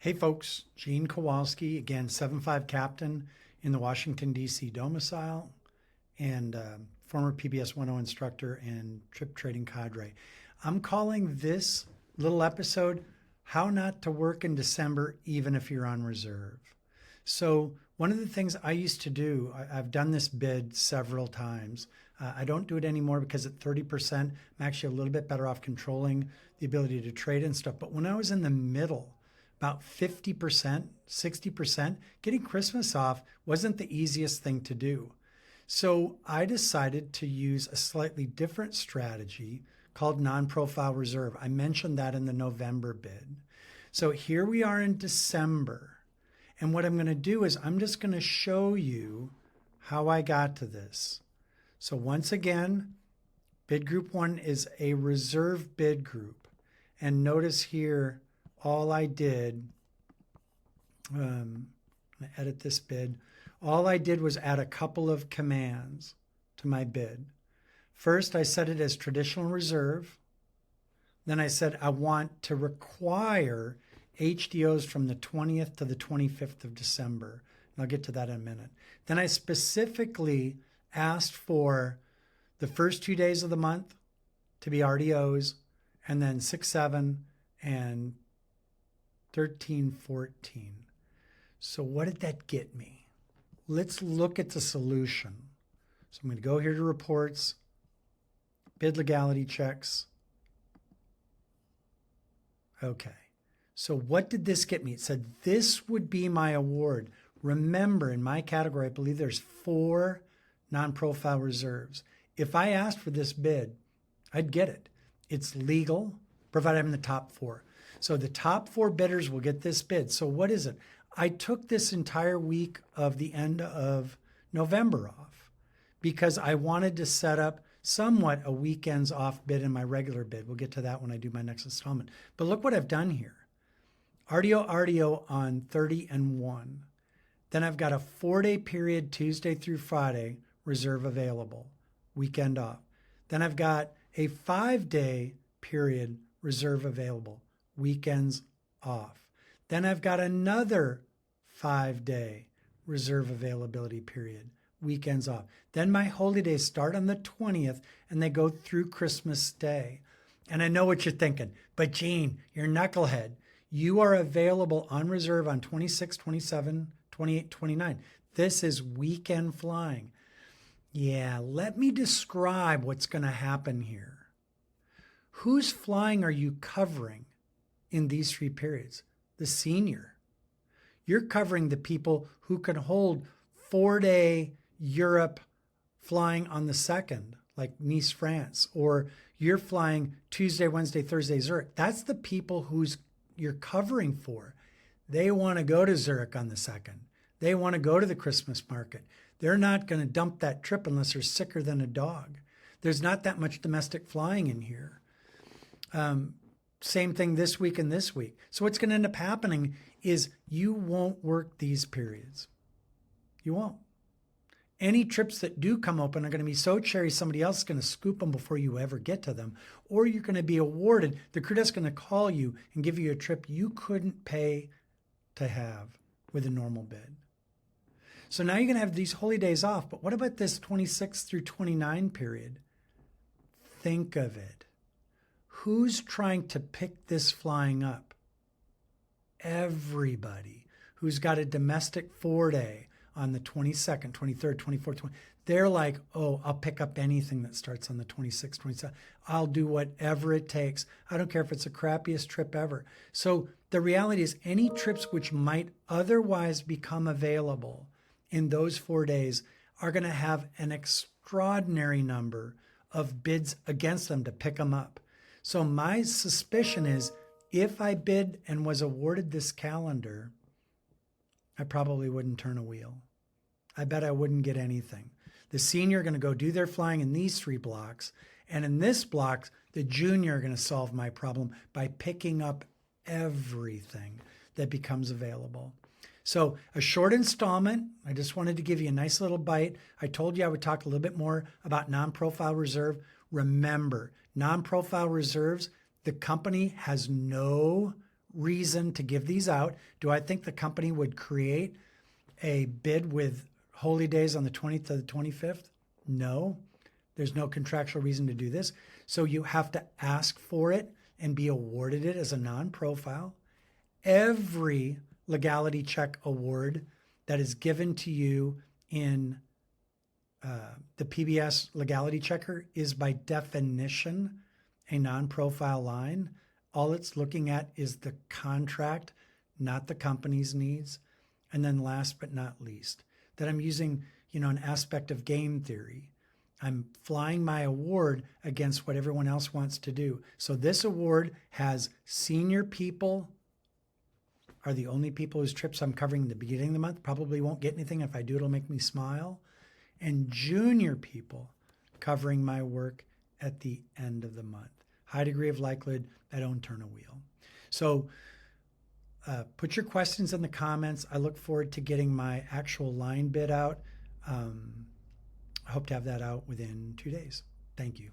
Hey folks, Gene Kowalski, again, 7.5 captain in the Washington, D.C. domicile and former PBS 1.0 instructor and trip trading cadre. I'm calling this little episode, How Not to Work in December Even If You're on Reserve. So one of the things I used to do, I've done this bid several times. I don't do it anymore because at 30%, I'm actually a little bit better off controlling the ability to trade and stuff. But when I was in the middle, about 50%, 60%, getting Christmas off wasn't the easiest thing to do. So I decided to use a slightly different strategy called non-profile reserve. I mentioned that in the November bid. So here we are in December. And what I'm going to do is I'm just going to show you how I got to this. So once again, bid group 1 is a reserve bid group. And notice here, all I did, edit this bid, all I did was add a couple of commands to my bid. First, I set it as traditional reserve. Then I said I want to require HDOs from the 20th to the 25th of December. And I'll get to that in a minute. Then I specifically asked for the first 2 days of the month to be RDOs, and then 6, 7, and 13, 14. So what did that get me? Let's look at the solution. So I'm going to go here to reports, bid legality checks. Okay. So what did this get me? It said this would be my award. Remember, in my category, I believe there's 4 non-profile reserves. If I asked for this bid, I'd get it. It's legal, provided I'm in the top 4. So the top 4 bidders will get this bid. So what is it? I took this entire week of the end of November off because I wanted to set up somewhat a weekends off bid in my regular bid. We'll get to that when I do my next installment. But look what I've done here. RDO on 30 and 1. Then I've got a 4-day period, Tuesday through Friday, reserve available, weekend off. Then I've got a 5-day period, reserve available, weekends off. Then I've got another 5-day reserve availability period, weekends off. Then my holy days start on the 20th and they go through Christmas Day. And I know what you're thinking, but Gene, you're knucklehead. You are available on reserve on 26, 27, 28, 29. This is weekend flying. Yeah, let me describe what's going to happen here. Whose flying are you covering in these 3 periods? The senior. You're covering the people who can hold 4-day Europe flying on the 2nd, like Nice, France, or you're flying Tuesday, Wednesday, Thursday, Zurich. That's the people you're covering for. They want to go to Zurich on the 2nd. They want to go to the Christmas market. They're not going to dump that trip unless they're sicker than a dog. There's not that much domestic flying in here. Same thing this week and this week. So what's going to end up happening is you won't work these periods. You won't. Any trips that do come open are going to be so cherry, somebody else is going to scoop them before you ever get to them. Or you're going to be awarded, the crew desk is going to call you and give you a trip you couldn't pay to have with a normal bid. So now you're going to have these holy days off. But what about this 26 through 29 period? Think of it. Who's trying to pick this flying up? Everybody who's got a domestic 4-day on the 22nd, 23rd, 24th, 20th. They're like, oh, I'll pick up anything that starts on the 26th, 27th. I'll do whatever it takes. I don't care if it's the crappiest trip ever. So the reality is any trips which might otherwise become available in those 4 days are going to have an extraordinary number of bids against them to pick them up. So my suspicion is if I bid and was awarded this calendar, I probably wouldn't turn a wheel. I bet I wouldn't get anything. The senior are going to go do their flying in these 3 blocks. And in this block, the junior are going to solve my problem by picking up everything that becomes available. So a short installment. I just wanted to give you a nice little bite. I told you I would talk a little bit more about non-profile reserve. Remember, non-profile reserves, the company has no reason to give these out. Do I think the company would create a bid with holy days on the 20th to the 25th? No, there's no contractual reason to do this. So you have to ask for it and be awarded it as a non-profile. Every legality check award that is given to you in the PBS legality checker is by definition a non-profile line. All it's looking at is the contract, not the company's needs. And then last but not least, that I'm using, an aspect of game theory. I'm flying my award against what everyone else wants to do. So this award has senior people are the only people whose trips I'm covering in the beginning of the month. Probably won't get anything. If I do, it'll make me smile. And junior people covering my work at the end of the month. High degree of likelihood I don't turn a wheel. So put your questions in the comments. I look forward to getting my actual line bid out. I hope to have that out within 2 days. Thank you.